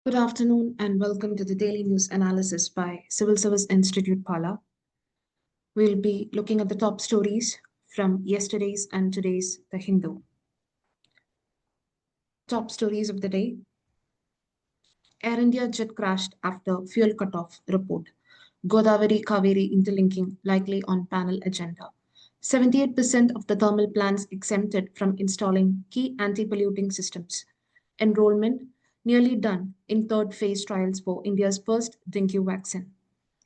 Good afternoon and welcome to the Daily News Analysis by Civil Service Institute Pala. We'll be looking at the top stories from yesterday's and today's The Hindu. Top stories of the day. Air India jet crashed after fuel cutoff report. 𝗗𝗶𝗃𝗃𝗃 interlinking likely on panel agenda. 78% of the thermal plants exempted from installing key anti-polluting systems. Enrollment nearly done in third phase trials for India's first dengue vaccine.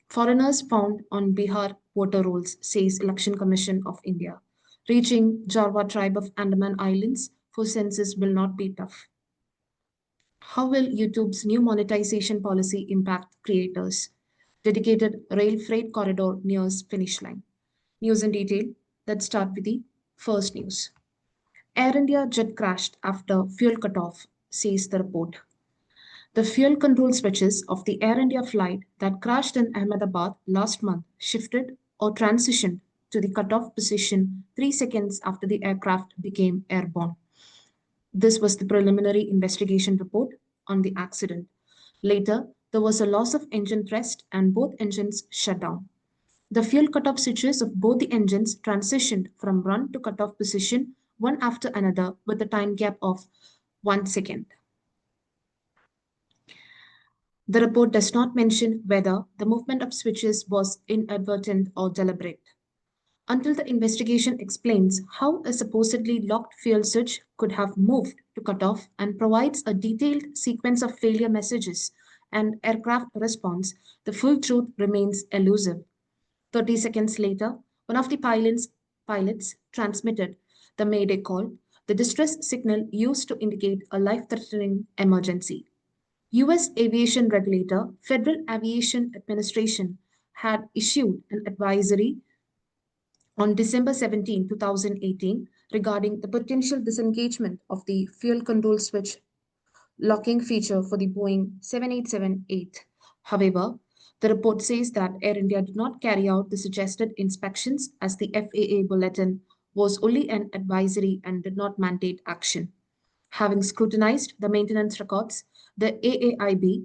Foreigners found on Bihar voter rolls, says Election Commission of India. Reaching 𝗗𝗏 tribe of Andaman Islands for census will not be tough. How will YouTube's new monetization policy impact creators? Dedicated rail freight corridor nears finish line. News in detail. Let's start with the first news. Air India jet crashed after fuel cutoff, says the report. The fuel control switches of the Air India flight that crashed in Ahmedabad last month shifted or transitioned to the cutoff position 3 seconds after the aircraft became airborne. This was the preliminary investigation report on the accident. Later, there was a loss of engine thrust and both engines shut down. The fuel cutoff switches of both the engines transitioned from run to cutoff position one after another with a time gap of 1 second. The report does not mention whether the movement of switches was inadvertent or deliberate. Until the investigation explains how a supposedly locked fuel switch could have moved to cut off and provides a detailed sequence of failure messages and aircraft response, the full truth remains elusive. 30 seconds later, one of the pilots transmitted the Mayday call, the distress signal used to indicate a life-threatening emergency. US aviation regulator, Federal Aviation Administration, had issued an advisory on December 17, 2018, regarding the potential disengagement of the fuel control switch locking feature for the Boeing 787-8. However, the report says that Air India did not carry out the suggested inspections as the FAA bulletin was only an advisory and did not mandate action. Having scrutinized the maintenance records, the AAIB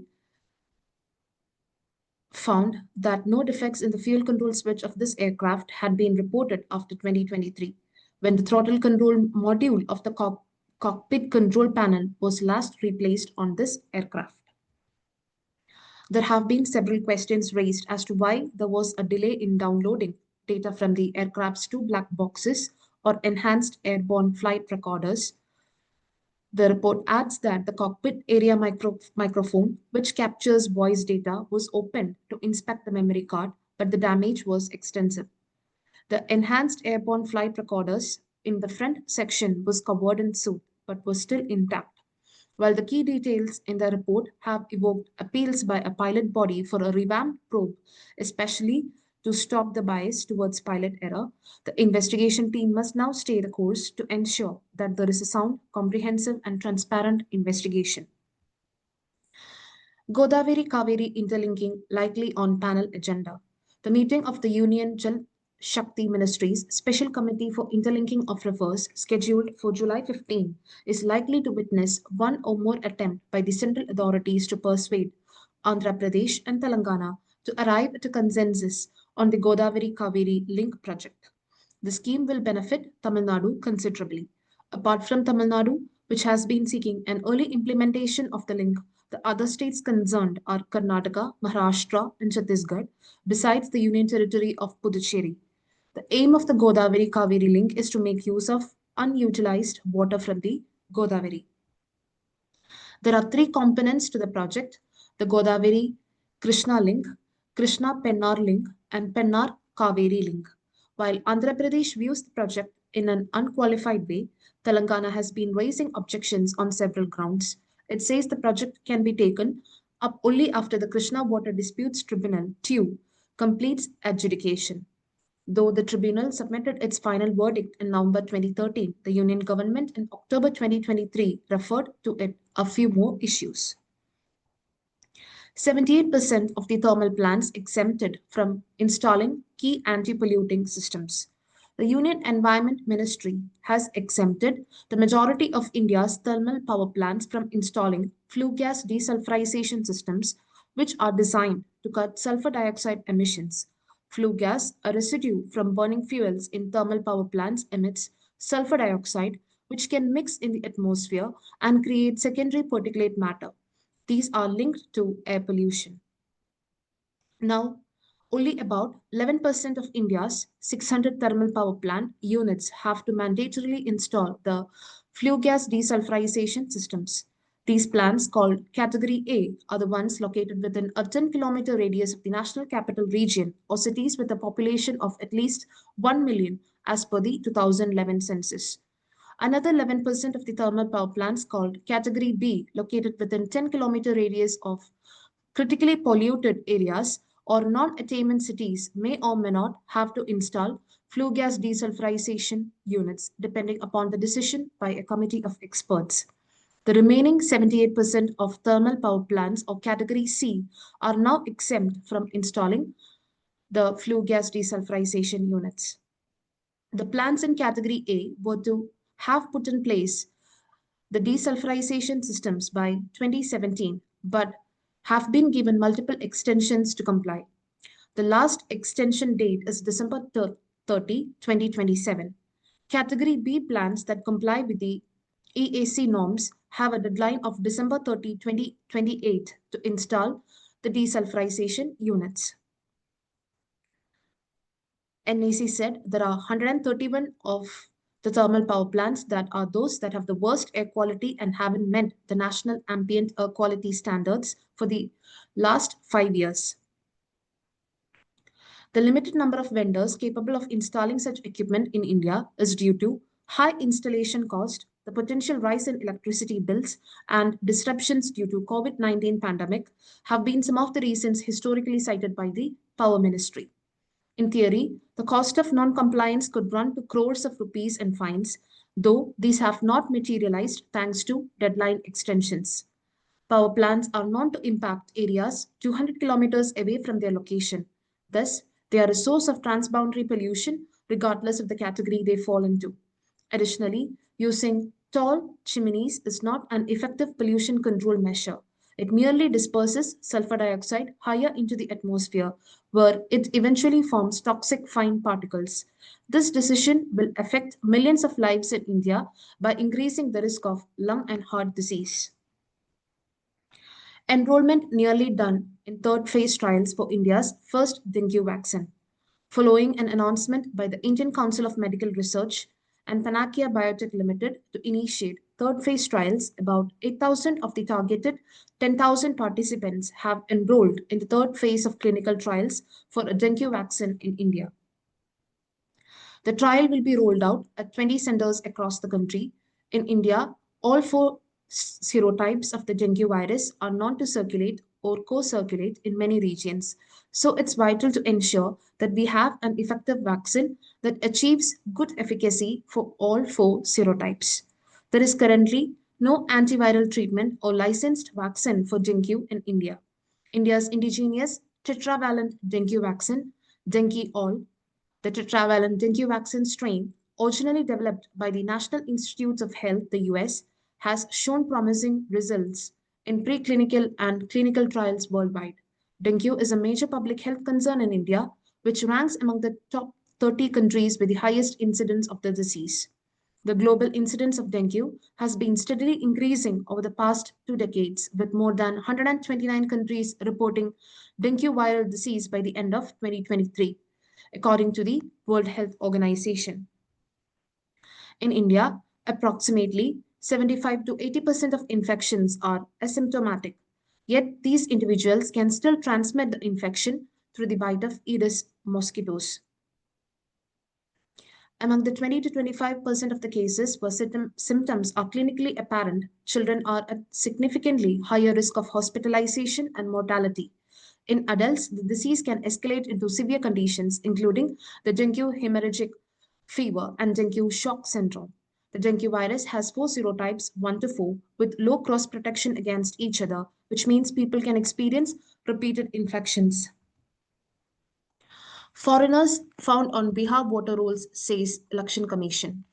found that no defects in the fuel control switch of this aircraft had been reported after 2023, when the throttle control module of the cockpit control panel was last replaced on this aircraft. There have been several questions raised as to why there was a delay in downloading data from the aircraft's two black boxes or enhanced airborne flight recorders. The report adds that the cockpit area microphone, which captures voice data, was opened to inspect the memory card, but the damage was extensive. The enhanced airborne flight recorders in the front section was covered in soot, but was still intact. While the key details in the report have evoked appeals by a pilot body for a revamped probe, especially to stop the bias towards pilot error, the investigation team must now stay the course to ensure that there is a sound, comprehensive, and transparent investigation. 𝗗𝗶𝗃𝗃𝗃 interlinking likely on panel agenda. The meeting of the Union Jal Shakti Ministry's Special Committee for Interlinking of Rivers, scheduled for July 15, is likely to witness one or more attempt by the central authorities to persuade Andhra Pradesh and Telangana to arrive at a consensus on the 𝗗𝗏𝗃𝗃 link project. The scheme will benefit Tamil Nadu considerably. Apart from Tamil Nadu, which has been seeking an early implementation of the link, the other states concerned are Karnataka, Maharashtra, and Chhattisgarh, besides the Union Territory of Puducherry. The aim of the 𝗗𝗏𝗃𝗃 link is to make use of unutilized water from the Godavari. There are three components to the project: the Godavari-Krishna link, Krishna-Pennar link, and Pennar-Kaveri link. While Andhra Pradesh views the project in an unqualified way, Telangana has been raising objections on several grounds. It says the project can be taken up only after the Krishna Water Disputes Tribunal, TU, completes adjudication. Though the tribunal submitted its final verdict in November 2013, the Union government in October 2023 referred to it a few more issues. 78% of the thermal plants exempted from installing key anti-polluting systems. The Union Environment Ministry has exempted the majority of India's thermal power plants from installing flue gas desulfurization systems, which are designed to cut sulfur dioxide emissions. Flue gas, a residue from burning fuels in thermal power plants, emits sulfur dioxide, which can mix in the atmosphere and create secondary particulate matter. These are linked to air pollution. Now, only about 11% of India's 600 thermal power plant units have to mandatorily install the flue gas desulfurization systems. These plants, called Category A, are the ones located within a 10-kilometer radius of the national capital region or cities with a population of at least 1 million as per the 2011 census. Another 11% of the thermal power plants, called Category B, located within 10-kilometer radius of critically polluted areas or non-attainment cities, may or may not have to install flue gas desulfurization units, depending upon the decision by a committee of experts. The remaining 78% of thermal power plants of Category C are now exempt from installing the flue gas desulfurization units. The plants in Category A were to have put in place the desulfurization systems by 2017, but have been given multiple extensions to comply. The last extension date is December 30, 2027. Category B plants that comply with the EAC norms have a deadline of December 30, 2028 to install the desulfurization units. NEC said there are 131 of the thermal power plants that are those that have the worst air quality and haven't met the national ambient air quality standards for the last 5 years. The limited number of vendors capable of installing such equipment in India is due to high installation cost, the potential rise in electricity bills, and disruptions due to COVID-19 pandemic have been some of the reasons historically cited by the Power Ministry. In theory, the cost of non-compliance could run to crores of rupees in fines, though these have not materialized thanks to deadline extensions. Power plants are known to impact areas 200 kilometers away from their location. Thus, they are a source of transboundary pollution regardless of the category they fall into. Additionally, using tall chimneys is not an effective pollution control measure. It merely disperses sulfur dioxide higher into the atmosphere, where it eventually forms toxic fine particles. This decision will affect millions of lives in India by increasing the risk of lung and heart disease. Enrollment nearly done in third phase trials for India's first dengue vaccine. Following an announcement by the Indian Council of Medical Research and Panakia Biotech Limited to initiate third phase trials, about 8,000 of the targeted 10,000 participants have enrolled in the third phase of clinical trials for a dengue vaccine in India. The trial will be rolled out at 20 centers across the country. In India, all 4 serotypes of the dengue virus are known to circulate or co-circulate in many regions. So it's vital to ensure that we have an effective vaccine that achieves good efficacy for all 4 serotypes. There is currently no antiviral treatment or licensed vaccine for dengue in India. India's indigenous tetravalent dengue vaccine, 𝗖𝗄𝗋, the tetravalent dengue vaccine strain, originally developed by the National Institutes of Health, the US, has shown promising results in preclinical and clinical trials worldwide. Dengue is a major public health concern in India, which ranks among the top 30 countries with the highest incidence of the disease. The global incidence of dengue has been steadily increasing over the past 2 decades, with more than 129 countries reporting dengue viral disease by the end of 2023, according to the World Health Organization. In India, approximately 75 to 80% of infections are asymptomatic, yet these individuals can still transmit the infection through the bite of Aedes mosquitoes. Among the 20 to 25% of the cases where symptoms are clinically apparent, children are at significantly higher risk of hospitalization and mortality. In adults, the disease can escalate into severe conditions, including the dengue hemorrhagic fever and dengue shock syndrome. The dengue virus has 4 serotypes, 1 to 4, with low cross protection against each other, which means people can experience repeated infections. Foreigners found on Bihar voter rolls, says Election Commission.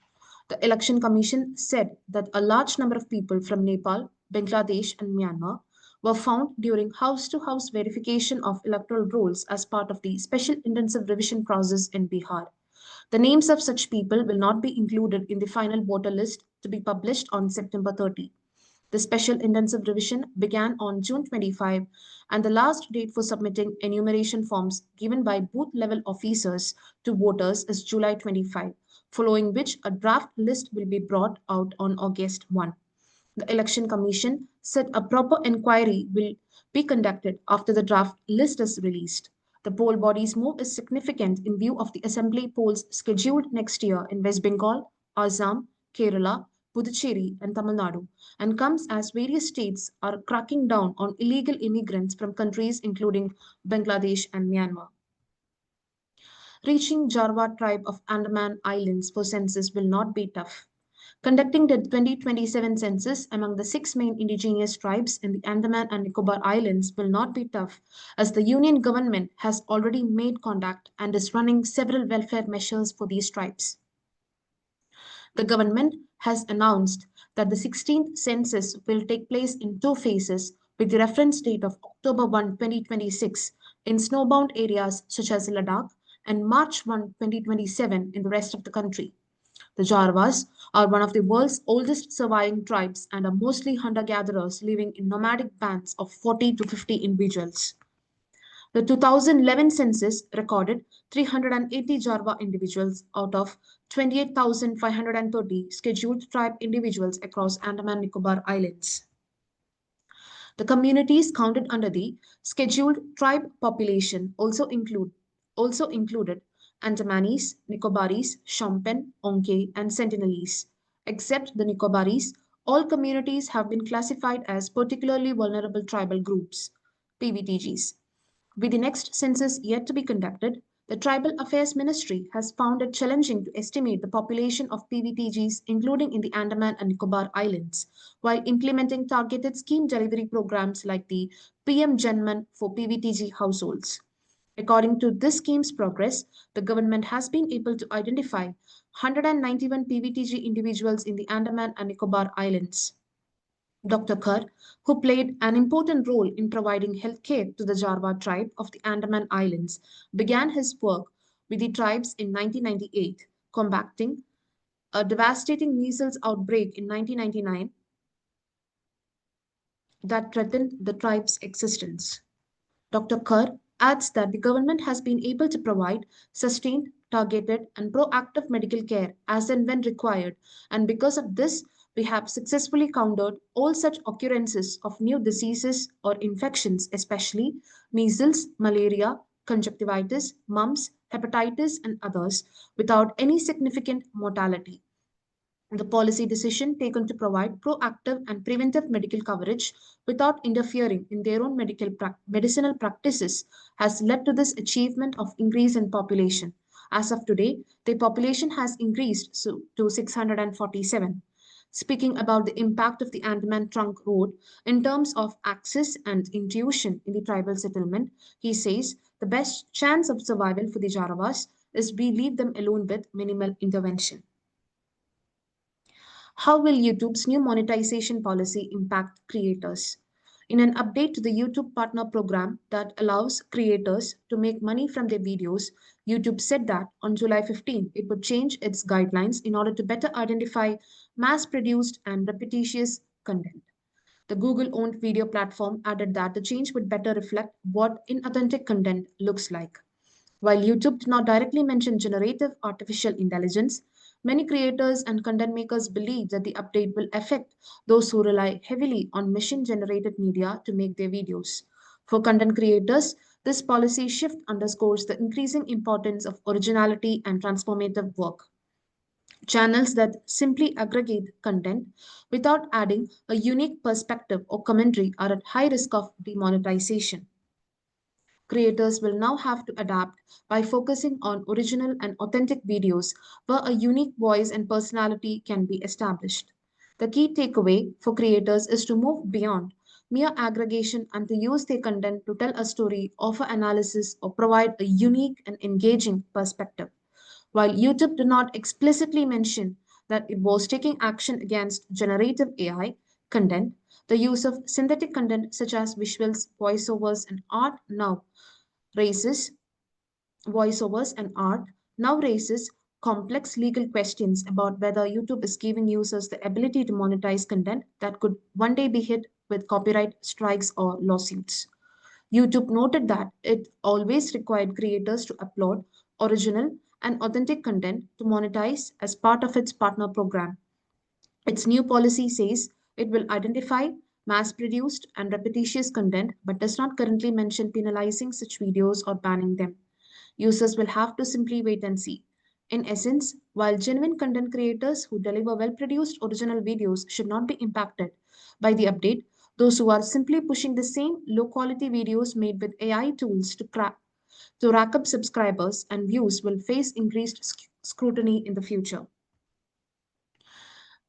The Election Commission said that a large number of people from Nepal, Bangladesh, and Myanmar were found during house-to-house verification of electoral rolls as part of the special intensive revision process in Bihar. The names of such people will not be included in the final voter list to be published on September 30. The special intensive revision began on June 25, and the last date for submitting enumeration forms given by booth level officers to voters is July 25, following which a draft list will be brought out on August 1. The Election Commission said a proper inquiry will be conducted after the draft list is released. The poll body's move is significant in view of the assembly polls scheduled next year in West Bengal, Assam, Kerala, Puducherry, and Tamil Nadu, and comes as various states are cracking down on illegal immigrants from countries including Bangladesh and Myanmar. Reaching 𝗗𝗏 tribe of Andaman Islands for census will not be tough. Conducting the 2027 census among the 6 main indigenous tribes in the Andaman and Nicobar Islands will not be tough, as the Union government has already made contact and is running several welfare measures for these tribes. The government has announced that the 16th census will take place in 2 phases with the reference date of October 1, 2026 in snowbound areas such as Ladakh and March 1, 2027 in the rest of the country. The 𝗗𝗏s are one of the world's oldest surviving tribes and are mostly hunter-gatherers living in nomadic bands of 40 to 50 individuals. The 2011 census recorded 380 𝗗𝗏 individuals out of 28,530 scheduled tribe individuals across Andaman and Nicobar Islands. The communities counted under the scheduled tribe population also included Andamanese, Nicobaris, Shompen, Onke, and Sentinelese. Except the Nicobaris, all communities have been classified as particularly vulnerable tribal groups, PVTGs. With the next census yet to be conducted, the Tribal Affairs Ministry has found it challenging to estimate the population of PVTGs, including in the Andaman and Nicobar Islands, while implementing targeted scheme delivery programs like the PM Janman for PVTG households. According to this scheme's progress, the government has been able to identify 191 PVTG individuals in the Andaman and Nicobar Islands. Dr. 𝗗𝗏, who played an important role in providing health care to the 𝗗𝗏 tribe of the Andaman Islands, began his work with the tribes in 1998, combating a devastating measles outbreak in 1999 that threatened the tribe's existence. Dr. 𝗗𝗏 adds that the government has been able to provide sustained, targeted, and proactive medical care as and when required, and because of this, we have successfully countered all such occurrences of new diseases or infections, especially measles, malaria, conjunctivitis, mumps, hepatitis, and others, without any significant mortality. The policy decision taken to provide proactive and preventive medical coverage without interfering in their own medicinal practices has led to this achievement of increase in population. As of today, the population has increased to 647. Speaking about the impact of the Andaman Trunk Road in terms of access and intuition in the tribal settlement, he says the best chance of survival for the 𝗗𝗏s is we leave them alone with minimal intervention. How will YouTube's new monetization policy impact creators? In an update to the YouTube Partner Program that allows creators to make money from their videos, YouTube said that on July 15, it would change its guidelines in order to better identify mass-produced and repetitious content. The Google-owned video platform added that the change would better reflect what inauthentic content looks like. While YouTube did not directly mention generative artificial intelligence, many creators and content makers believe that the update will affect those who rely heavily on machine-generated media to make their videos. For content creators, this policy shift underscores the increasing importance of originality and transformative work. Channels that simply aggregate content without adding a unique perspective or commentary are at high risk of demonetization. Creators will now have to adapt by focusing on original and authentic videos where a unique voice and personality can be established. The key takeaway for creators is to move beyond mere aggregation and to use their content to tell a story, offer analysis, or provide a unique and engaging perspective. While YouTube did not explicitly mention that it was taking action against generative AI content, the use of synthetic content such as visuals, voiceovers, and art raises voiceovers and art now raises complex legal questions about whether YouTube is giving users the ability to monetize content that could one day be hit with copyright strikes or lawsuits. YouTube noted that it always required creators to upload original and authentic content to monetize as part of its partner program. Its new policy says it will identify mass produced and repetitious content but does not currently mention penalizing such videos or banning them. Users will have to simply wait and see. In essence, while genuine content creators who deliver well produced original videos should not be impacted by the update, those who are simply pushing the same low quality videos made with AI tools to rack up subscribers and views will face increased scrutiny in the future.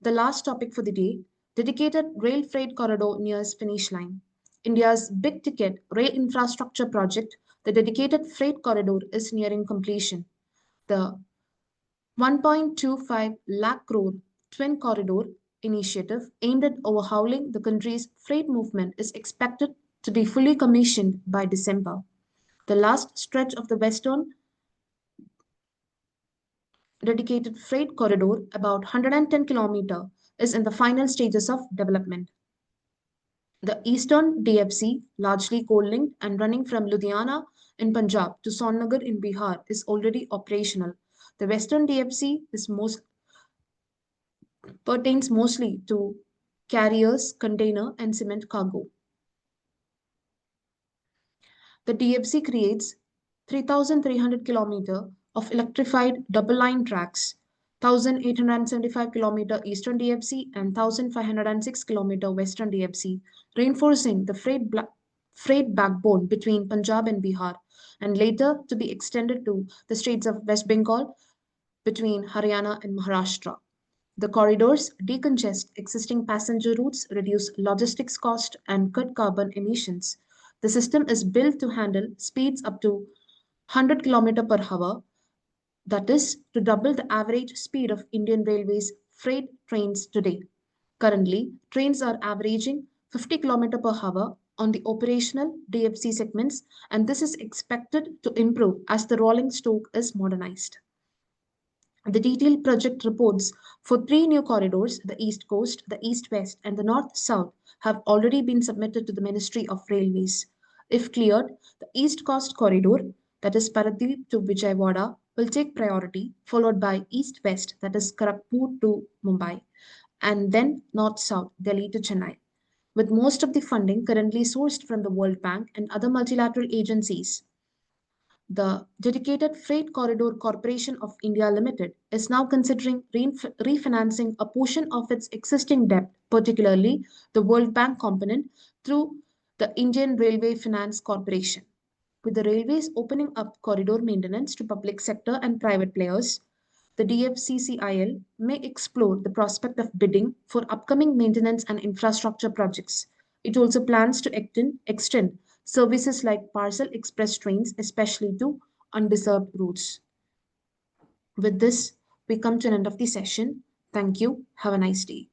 The last topic for the day, dedicated rail freight corridor nears finish line. India's big ticket rail infrastructure project, the dedicated freight corridor, is nearing completion. The 1.25 lakh crore twin corridor initiative aimed at overhauling the country's freight movement is expected to be fully commissioned by December. The last stretch of the western dedicated freight corridor, about 110 km, is in the final stages of development. The Eastern DFC, largely coal-linked and running from Ludhiana in Punjab to Sonnagar in Bihar, is already operational. The Western DFC pertains mostly to carriers, container, and cement cargo. The DFC creates 3,300 km of electrified double-line tracks, 1,875 km Eastern DFC and 1,506 km Western DFC, reinforcing the freight backbone between Punjab and Bihar, and later to be extended to the states of West Bengal between Haryana and Maharashtra. The corridors decongest existing passenger routes, reduce logistics cost, and cut carbon emissions. The system is built to handle speeds up to 100 km per hour, that is, to double the average speed of Indian Railways freight trains today. Currently, trains are averaging 50 km per hour on the operational DFC segments, and this is expected to improve as the rolling stock is modernized. The detailed project reports for 3 new corridors, the East Coast, the East-West, and the North-South, have already been submitted to the Ministry of Railways. If cleared, the East Coast corridor, that is Paradip to Vijayawada, will take priority, followed by East-West, that is Kharagpur to Mumbai, and then North-South, Delhi to Chennai. With most of the funding currently sourced from the World Bank and other multilateral agencies, the Dedicated Freight Corridor Corporation of India Limited is now considering refinancing a portion of its existing debt, particularly the World Bank component, through the Indian Railway Finance Corporation. With the railways opening up corridor maintenance to public sector and private players, the DFCCIL may explore the prospect of bidding for upcoming maintenance and infrastructure projects. It also plans to extend services like parcel express trains, especially to undeserved routes. With this, we come to an end of the session. Thank you. Have a nice day.